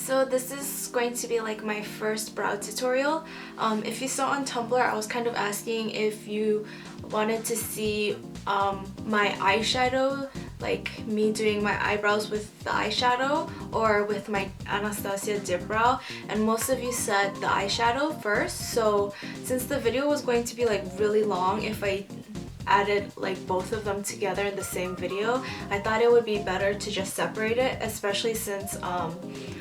So this is going to be like my first brow tutorial. If you saw on Tumblr, I was kind of asking if you wanted to see my eyeshadow, like me doing my eyebrows with the eyeshadow or with my Anastasia dip brow, and most of you said the eyeshadow first. So since the video was going to be like really long if I added like both of them together in the same video, I thought it would be better to just separate it, especially since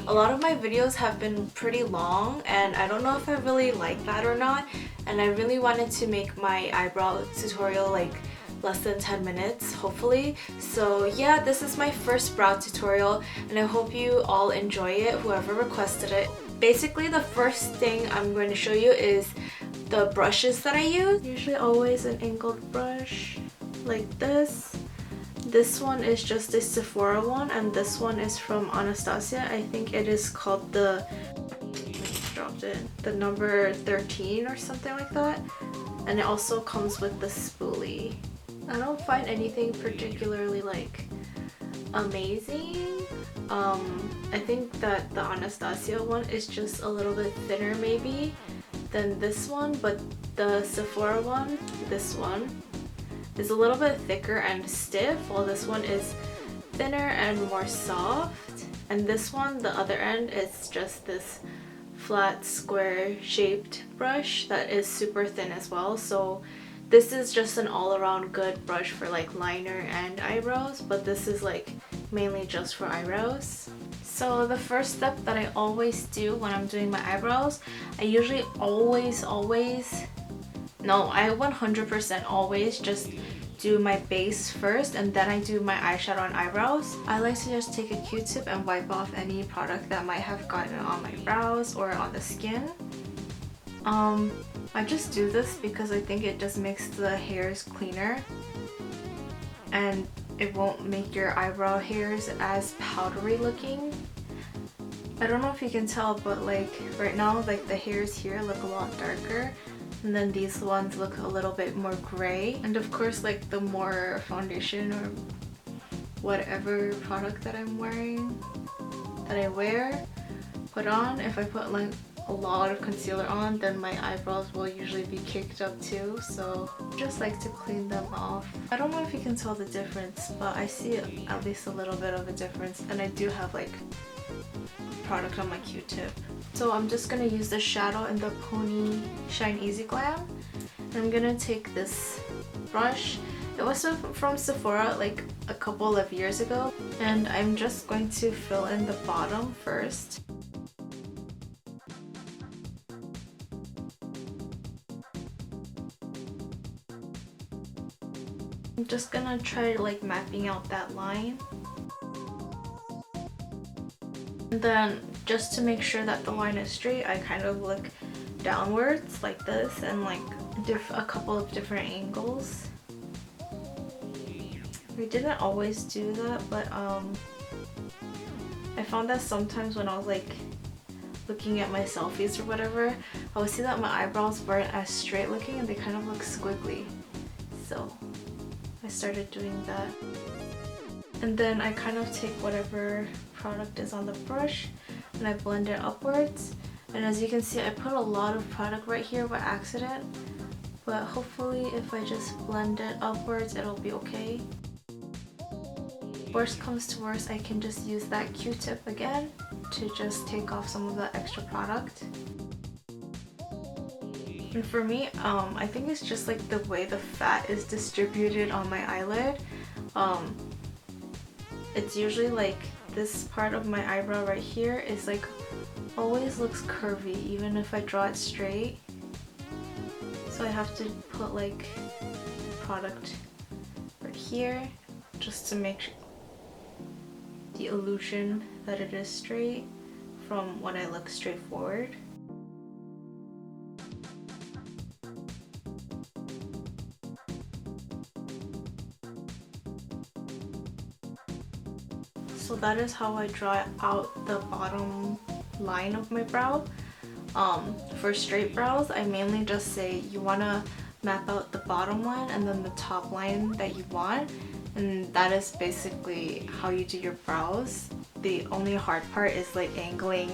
a lot of my videos have been pretty long and I don't know if I really like that or not, and I really wanted to make my eyebrow tutorial like less than 10 minutes hopefully. So yeah, this is my first brow tutorial and I hope you all enjoy it, whoever requested it. Basically the first thing I'm going to show you is the brushes that I use. Usually always an angled brush like this. This one is just a Sephora one and this one is from Anastasia. I think it is called the, dropped it, the number 13 or something like that. And it also comes with the spoolie. I don't find anything particularly like amazing. I think that the Anastasia one is just a little bit thinner maybe than this one, but the Sephora one, this one, is a little bit thicker and stiff, while this one is thinner and more soft. And this one, the other end, is just this flat square shaped brush that is super thin as well. So this is just an all-around good brush for like liner and eyebrows, but this is like mainly just for eyebrows. So the first step that I always do when I'm doing my eyebrows, I usually always, no, I 100% always just do my base first and then I do my eyeshadow and eyebrows. I like to just take a Q-tip and wipe off any product that might have gotten on my brows or on the skin. I just do this because I think it just makes the hairs cleaner and it won't make your eyebrow hairs as powdery looking. I don't know if you can tell, but like right now like the hairs here look a lot darker and then these ones look a little bit more gray. And of course like the more foundation or whatever product that I'm wearing, that I put on, if I put like a lot of concealer on, then my eyebrows will usually be caked up too, so I just like to clean them off. I don't know if you can tell the difference, but I see at least a little bit of a difference, and I do have like product on my Q-tip. So I'm just gonna use the shadow in the Pony Shine Easy Glam. And I'm gonna take this brush. It was from Sephora like a couple of years ago, and I'm just going to fill in the bottom first. I'm just gonna try like mapping out that line. And then just to make sure that the line is straight, I kind of look downwards like this and like a couple of different angles. I didn't always do that, but I found that sometimes when I was like looking at my selfies or whatever, I would see that my eyebrows weren't as straight looking and they kind of look squiggly. So I started doing that. And then I kind of take whatever product is on the brush and I blend it upwards. And as you can see, I put a lot of product right here by accident, but hopefully if I just blend it upwards, it'll be okay. Worst comes to worst, I can just use that Q-tip again to just take off some of the extra product. And for me, I think it's just like the way the fat is distributed on my eyelid. It's usually like this part of my eyebrow right here is like always looks curvy even if I draw it straight. So I have to put like product right here just to make the illusion that it is straight from when I look straight forward. So that is how I draw out the bottom line of my brow. For straight brows, I mainly just say you want to map out the bottom line and then the top line that you want, and that is basically how you do your brows. the only hard part is like angling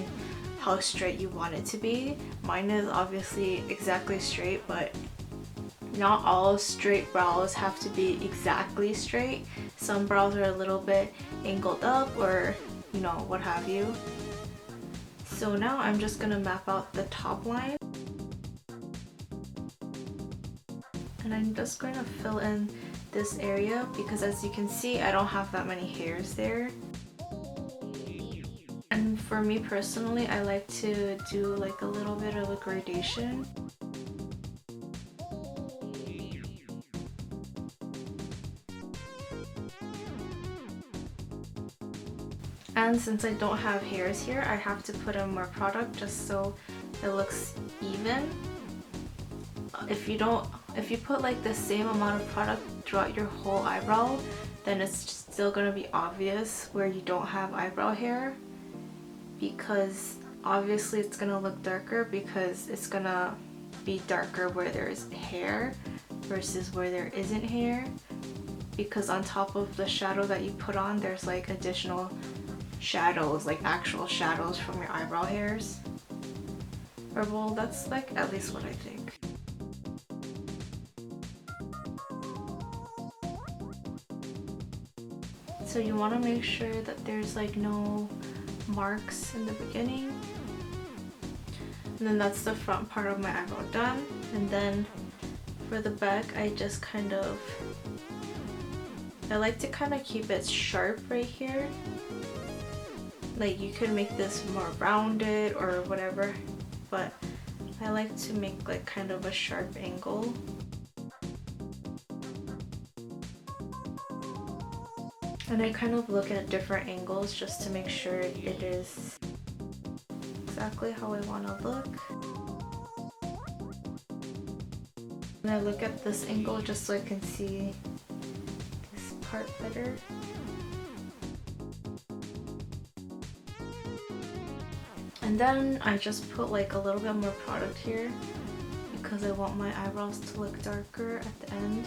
how straight you want it to be. Mine is obviously exactly straight, but not all straight brows have to be exactly straight. Some brows are a little bit angled up, or you know, what have you. So now I'm just gonna map out the top line. And I'm just going to fill in this area because, as you can see, I don't have that many hairs there. And for me personally, I like to do like a little bit of a gradation. And since I don't have hairs here, I have to put in more product just so it looks even. If you put like the same amount of product throughout your whole eyebrow, then it's still gonna be obvious where you don't have eyebrow hair, because obviously it's gonna look darker because it's gonna be darker where there's hair versus where there isn't hair, because on top of the shadow that you put on, there's like additional shadows, like actual shadows from your eyebrow hairs. Or well, that's like at least what I think. So you want to make sure that there's like no marks in the beginning. And then that's the front part of my eyebrow done. And then for the back, I like to kind of keep it sharp right here. Like you could make this more rounded or whatever, but I like to make like kind of a sharp angle. And I kind of look at different angles just to make sure it is exactly how I want to look. And I look at this angle just so I can see this part better. And then I just put like a little bit more product here because I want my eyebrows to look darker at the end.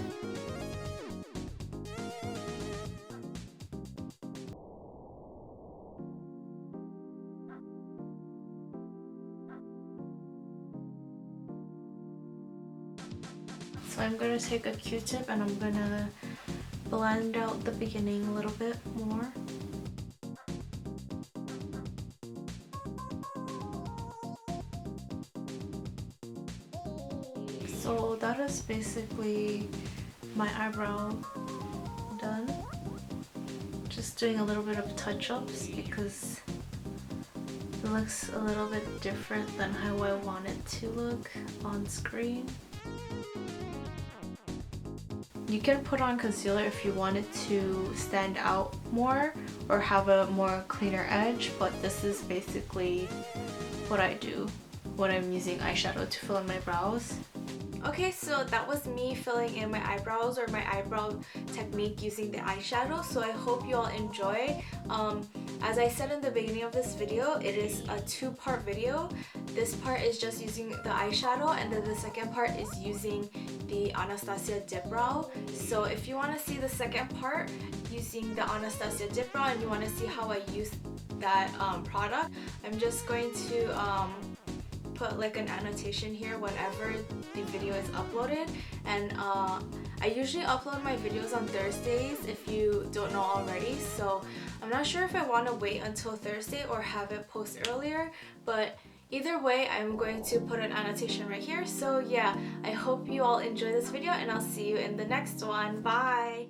So I'm going to take a Q-tip and I'm going to blend out the beginning a little bit more. So that is basically my eyebrow done. Just doing a little bit of touch-ups because it looks a little bit different than how I want it to look on screen. You can put on concealer if you want it to stand out more or have a more cleaner edge, but this is basically what I do when I'm using eyeshadow to fill in my brows. Okay, so that was me filling in my eyebrows, or my eyebrow technique using the eyeshadow. So I hope you all enjoy. As I said in the beginning of this video, it is a two-part video. This part is just using the eyeshadow, and then the second part is using the Anastasia dip brow. So if you want to see the second part using the Anastasia dip brow and you want to see how I use that product, I'm just going to put like an annotation here whenever the video is uploaded. And I usually upload my videos on Thursdays, if you don't know already, so I'm not sure if I want to wait until Thursday or have it post earlier, but either way I'm going to put an annotation right here. So yeah, I hope you all enjoy this video and I'll see you in the next one. Bye!